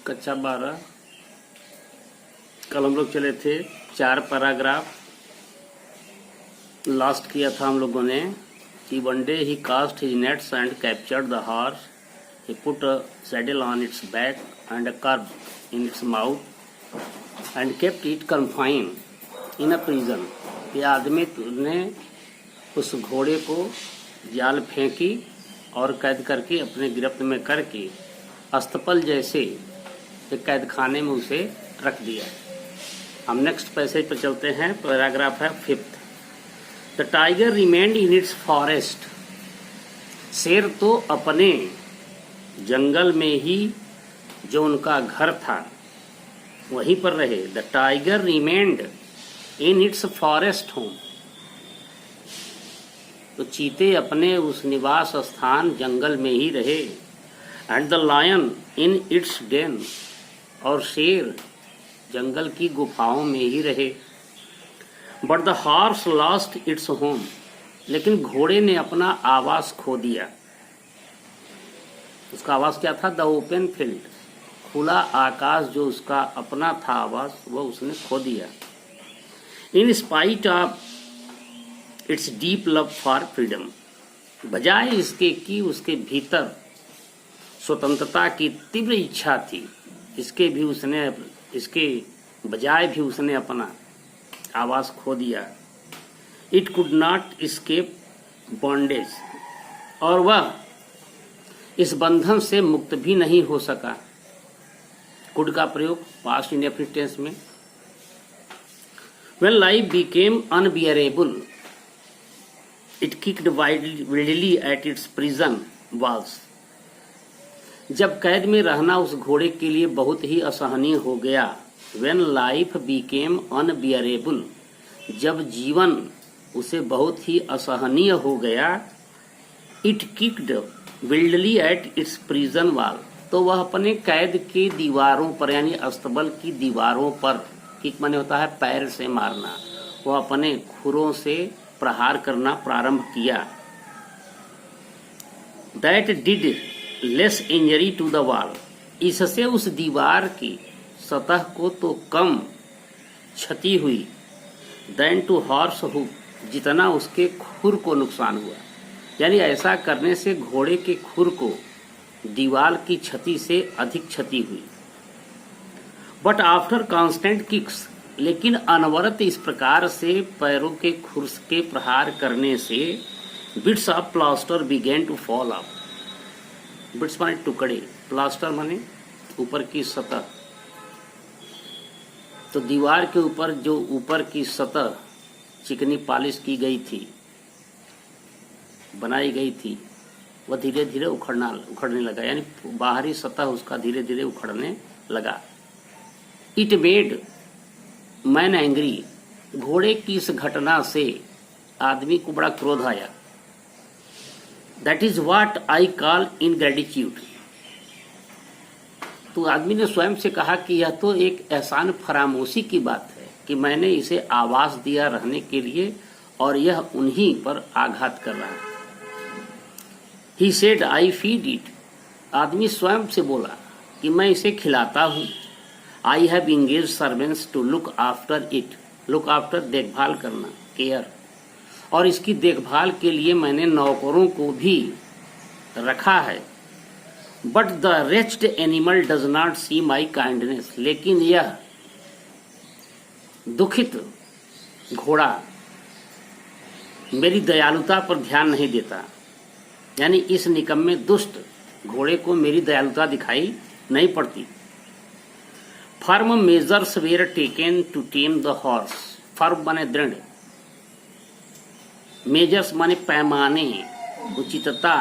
कक्षा 12 कल हम लोग चले थे 4 पैराग्राफ। लास्ट किया था हम लोगों ने कि one day he cast his nets and captured the horse, he put a saddle on its back and a curb in its mouth and kept it confined in a prison. ये आदमी ने उस घोड़े को जाल फेंकी और कैद करके अपने गिरफ्त में करके अस्तपल जैसे एक कैद खाने में उसे रख दिया। हम नेक्स्ट पैसेज पर चलते हैं। पैराग्राफ है 5th। The tiger remained in its forest. शेर तो अपने जंगल में ही जो उनका घर था वहीं पर रहे। The tiger remained in its forest home. तो चीते अपने उस निवास स्थान जंगल में ही रहे। And the lion in its den. और शेर जंगल की गुफाओं में ही रहे। But the horse lost its home. लेकिन घोड़े ने अपना आवास खो दिया। उसका आवास क्या था? द ओपन फील्ड, खुला आकाश जो उसका अपना था आवास, वो उसने खो दिया। In spite of its deep love for freedom. बजाय इसके कि उसके भीतर स्वतंत्रता की तीव्र इच्छा थी, इसके बजाय भी उसने अपना आवास खो दिया। It could not escape bondage. और वह इस बंधन से मुक्त भी नहीं हो सका। कुड का प्रयोग पास्ट इंडेफिनिट टेंस में। When life became unbearable, it kicked wildly at its prison walls. जब कैद में रहना उस घोड़े के लिए बहुत ही असहनीय हो गया। When life became unbearable, जब जीवन उसे बहुत ही असहनीय हो गया। It kicked wildly at its prison wall, तो वह अपने कैद के दीवारों पर यानी अस्तबल की दीवारों पर, किक माने होता है पैर से मारना, वह अपने खुरों से प्रहार करना प्रारंभ किया। That did less injury to the wall, इससे उस दीवार की सतह को तो कम क्षति हुई। Than to horse hoof, जितना उसके खुर को नुकसान हुआ। यानी ऐसा करने से घोड़े के खुर को दीवार की क्षति से अधिक क्षति हुई। बट आफ्टर कांस्टेंट किक्स, लेकिन अनवरत इस प्रकार से पैरों के खुर के प्रहार करने से bits of plaster began to fall off. Bits माने टुकड़े, प्लास्टर माने ऊपर की सतह। तो दीवार के ऊपर जो ऊपर की सतह चिकनी पॉलिश की गई थी, बनाई गई थी, वह धीरे धीरे उखड़ने लगा। यानी बाहरी सतह उसका धीरे धीरे उखड़ने लगा। इट मेड मैन एंग्री, घोड़े की इस घटना से आदमी को बड़ा क्रोध आया। That is what I call ingratitude. तो आदमी ने स्वयं से कहा कि यह तो एक एहसान फरामोशी की बात है कि मैंने इसे आवास दिया रहने के लिए और यह उन्हीं पर आघात कर रहा है। He said I feed it. आदमी स्वयं से बोला कि मैं इसे खिलाता हूं। I have engage servants to look after it. Look after देखभाल करना, केयर। और इसकी देखभाल के लिए मैंने नौकरों को भी रखा है। But the wretched animal does not see my kindness. लेकिन यह दुखित घोड़ा मेरी दयालुता पर ध्यान नहीं देता। यानी इस निकम्मे दुष्ट घोड़े को मेरी दयालुता दिखाई नहीं पड़ती। Firm measures were taken to tame the horse. Firm माने दृढ़, मेजर्स माने पैमाने, उचितता,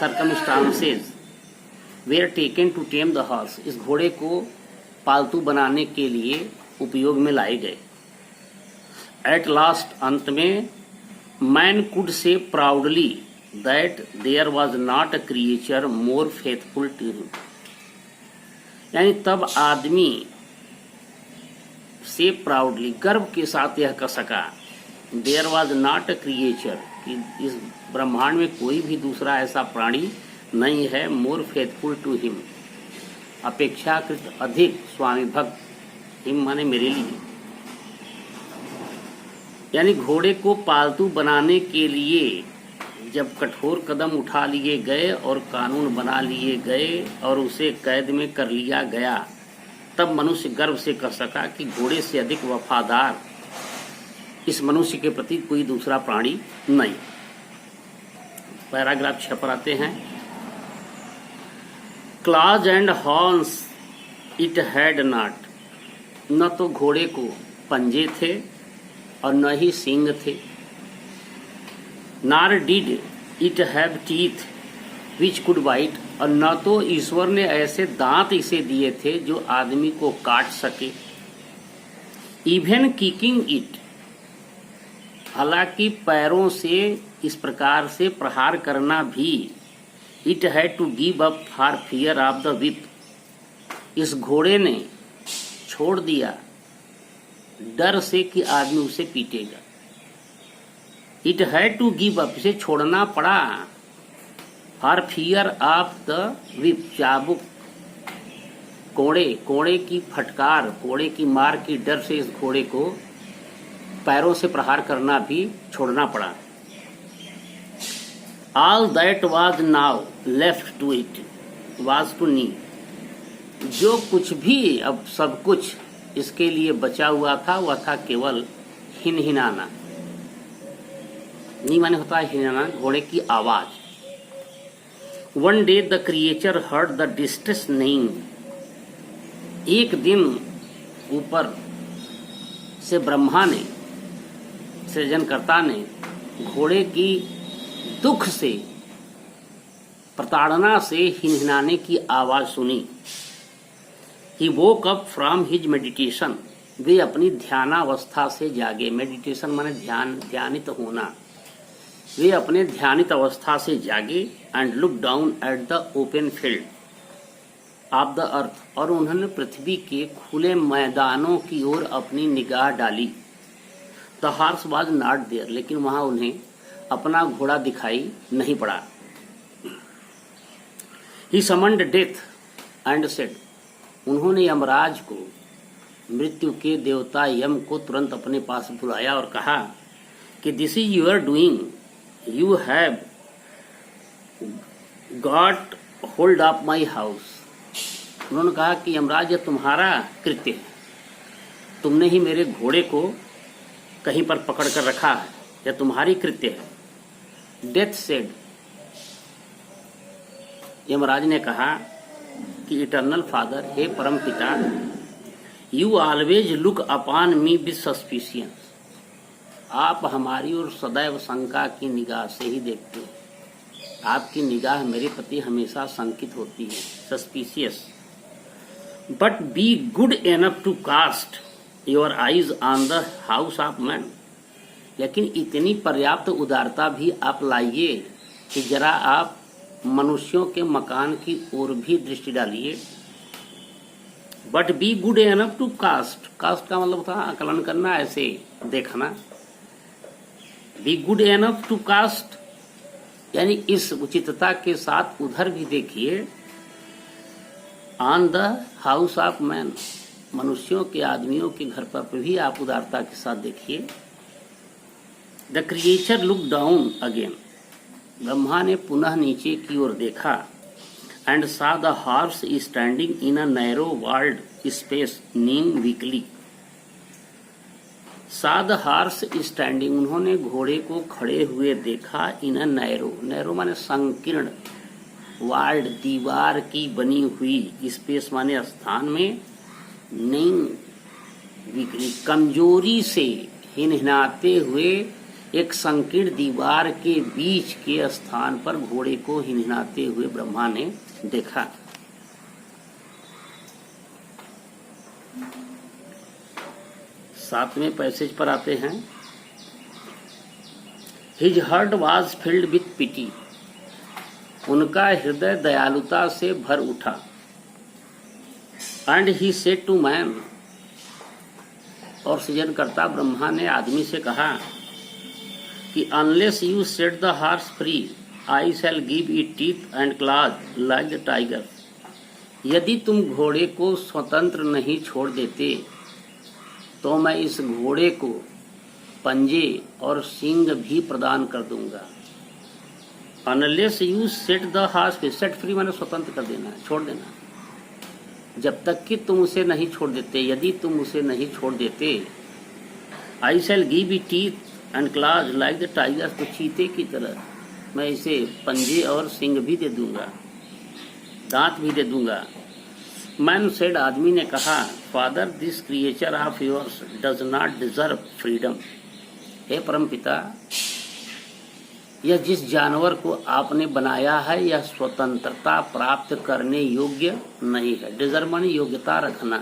circumstances. Were taken to tame the horse, इस घोड़े को पालतू बनाने के लिए उपयोग में लाए गए। एट लास्ट, अंत में, man could say proudly that there was not a creature more faithful to him. यानी तब आदमी से प्राउडली, गर्व के साथ यह कह सका, there was not a creature, कि इस ब्रह्मांड में कोई भी दूसरा ऐसा प्राणी नहीं है, मोर फेथफुल टू हिम, अपेक्षाकृत अधिक स्वामी भक्त, हिम माने मेरे लिए, यानी घोड़े को पालतू बनाने के लिए जब कठोर कदम उठा लिए गए और कानून बना लिए गए और उसे कैद में कर लिया गया, तब मनुष्य गर्व से कह सका कि घोड़े से अधिक वफादार इस मनुष्य के प्रति कोई दूसरा प्राणी नहीं। पैराग्राफ 6 पर आते हैं। Clause and horns it had not, न तो घोड़े को पंजे थे और न ही सींग थे। Nor did it have teeth which could bite, और न तो ईश्वर ने ऐसे दांत इसे दिए थे जो आदमी को काट सके। इवन किकिंग इट, हालांकि पैरों से इस प्रकार से प्रहार करना भी, it had to give up for fear of the whip, इस घोड़े ने छोड़ दिया डर से कि आदमी उसे पीटेगा। It had to give up, इसे छोड़ना पड़ा, for fear of the whip, चाबुक, कोड़े की फटकार, कोड़े की मार की डर से इस घोड़े को पैरों से प्रहार करना भी छोड़ना पड़ा। All that was now left to it was to neigh, जो कुछ भी, अब सब कुछ इसके लिए बचा हुआ था वह था केवल हिनहिनाना। नी माने होता है हिनहिनाना, घोड़े की आवाज। One day the creature heard the distress neighing, एक दिन ऊपर से ब्रह्मा ने, सृजनकर्ता ने घोड़े की दुख से, प्रताड़ना से हिनहिनाने की आवाज सुनी। He woke up from his meditation, वे अपनी ध्यानावस्था से जागे। मेडिटेशन माने ध्यान, ध्यानित होना। वे अपने ध्यानित अवस्था से जागे and look down at the open field of the earth, और उन्होंने पृथ्वी के खुले मैदानों की ओर अपनी निगाह डाली। The horse was not there, लेकिन वहां उन्हें अपना घोड़ा दिखाई नहीं पड़ा। He summoned death and said, उन्होंने यमराज को, मृत्यु के देवता यम को तुरंत अपने पास बुलाया और कहा कि this is you're doing, you have got hold of my house. उन्होंने कहा कि यमराज यह तुम्हारा कृत्य है, तुमने ही मेरे घोड़े को कहीं पर पकड़ कर रखा है, यह तुम्हारी कृत्य है। डेथ सेड, यमराज ने कहा कि इटर्नल फादर, हे परम पिता, you always look upon me with suspicion, आप हमारी ओर सदैव शंका की निगाह से ही देखते हो। आपकी निगाह मेरे प्रति हमेशा शंकित होती है, suspicious. But be good enough to cast your eyes on the house of man, लेकिन इतनी पर्याप्त उदारता भी आप लाइए कि जरा आप मनुष्यों के मकान की ओर भी दृष्टि डालिए। But be good enough to cast, cast का मतलब था आकलन करना, ऐसे देखना। Be good enough to cast, यानी इस उचितता के साथ उधर भी देखिए। On the house of man, मनुष्यों के, आदमियों के घर पर भी आप उदारता के साथ देखिए। The creature look down again, Brahma ने पुनः नीचे की ओर देखा। And saw the horse standing in a narrow walled space neighing weakly. Saw the horse standing, उन्होंने घोड़े को खड़े हुए देखा। इन अ नैरो, नैरो माने संकीर्ण, वाल्ड दीवार की बनी हुई, स्पेस माने स्थान में, नींग वीकली कमजोरी से हिनहिनाते हुए एक संकीर्ण दीवार के बीच के स्थान पर घोड़े को हिनहिनाते हुए ब्रह्मा ने देखा। सातवें पैसेज पर आते हैं। His heart was filled with pity, उनका हृदय दयालुता से भर उठा। And he said to man, और सृजनकर्ता ब्रह्मा ने आदमी से कहा कि unless you set the horse free I shall give it teeth and claws like the tiger, यदि तुम घोड़े को स्वतंत्र नहीं छोड़ देते तो मैं इस घोड़े को पंजे और सींग भी प्रदान कर दूंगा। Unless you set the horse free, set free माने स्वतंत्र कर देना, छोड़ देना। जब तक कि तुम उसे नहीं छोड़ देते, यदि तुम उसे नहीं छोड़ देते, I shall give it teeth and claws like the tiger, तो चीते की तरह मैं इसे पंजे और सींग भी दे दूंगा, दांत भी दे दूंगा। मैन सेड, आदमी ने कहा, father this creature of yours does not deserve freedom. हे परमपिता, यह जिस जानवर को आपने बनाया है यह स्वतंत्रता प्राप्त करने योग्य नहीं है। डिजर्व माने योग्यता रखना।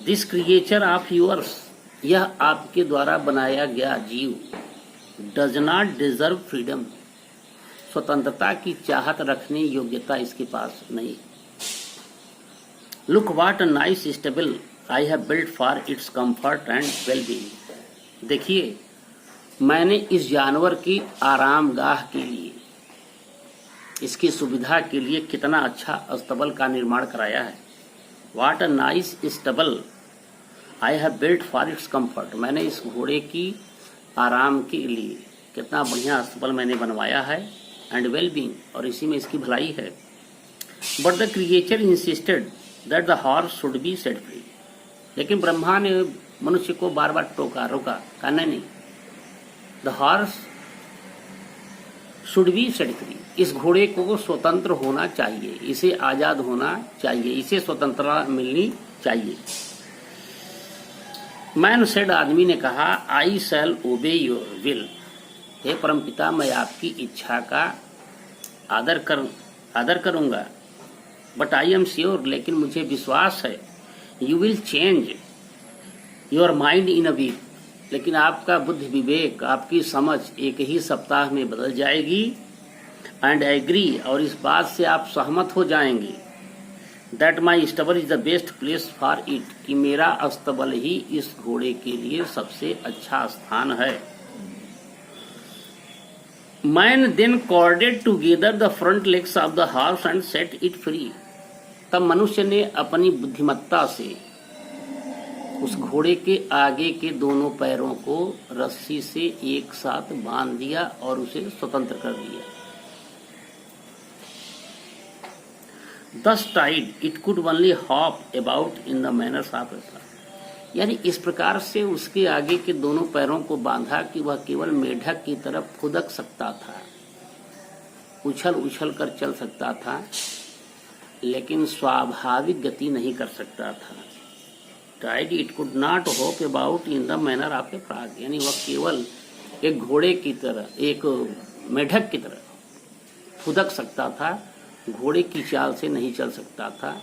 दिस क्रिएचर ऑफ योर्स, यह आपके द्वारा बनाया गया जीव, डज नॉट डिजर्व फ्रीडम, स्वतंत्रता की चाहत रखने योग्यता इसके पास नहीं। Look what a nice stable I have built for its comfort and wellbeing. देखिए, मैंने इस जानवर की आरामगाह के लिए, इसकी सुविधा के लिए कितना अच्छा अस्तबल का निर्माण कराया है। What a nice stable I have built for its comfort, मैंने इस घोड़े की आराम के लिए कितना बढ़िया अस्तबल मैंने बनवाया है, एंड वेलबीइंग, और इसी में इसकी भलाई है। But the creature insisted that the horse should be set free, लेकिन ब्रह्मा ने मनुष्य को बार बार रोका, कहा नहीं, the horse should be set free, इस घोड़े को स्वतंत्र होना चाहिए, इसे आजाद होना चाहिए, इसे स्वतंत्रता मिलनी चाहिए। मैन सेड, आदमी ने कहा, आई शैल ओबे योर विल, हे परमपिता, मैं आपकी इच्छा का आदर करूंगा। बट आई एम श्योर, लेकिन मुझे विश्वास है, you will change your mind in a week, लेकिन आपका बुद्धि विवेक, आपकी समझ एक ही सप्ताह में बदल जाएगी। एंड एग्री, और इस बात से आप सहमत हो जाएंगे, that my stubble is the best place for it, कि मेरा अस्तबल ही इस घोड़े के लिए सबसे अच्छा स्थान है। Man then corded together the front legs of the horse and set it free, तब मनुष्य ने अपनी बुद्धिमत्ता से उस घोड़े के आगे के दोनों पैरों को रस्सी से एक साथ बांध दिया और उसे स्वतंत्र कर दिया। Thus tied, it could only hop about in the manner of a, यानी इस प्रकार से उसके आगे के दोनों पैरों को बांधा कि वह केवल मेढक की तरफ फुदक सकता था, उछल उछल कर चल सकता था, लेकिन स्वाभाविक गति नहीं कर सकता था। Tied, it could not hop about in the manner of a frog, यानी वह केवल एक घोड़े की तरह, एक मेढक की तरह फुदक सकता था, घोड़े की चाल से नहीं चल सकता था।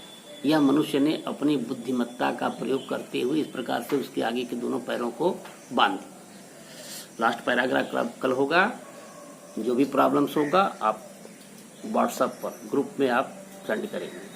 यह मनुष्य ने अपनी बुद्धिमत्ता का प्रयोग करते हुए इस प्रकार से उसके आगे के दोनों पैरों को बांध दिया। लास्ट पैराग्राफ कल होगा। जो भी प्रॉब्लम्स होगा आप व्हाट्सएप पर ग्रुप में आप सेंड करेंगे।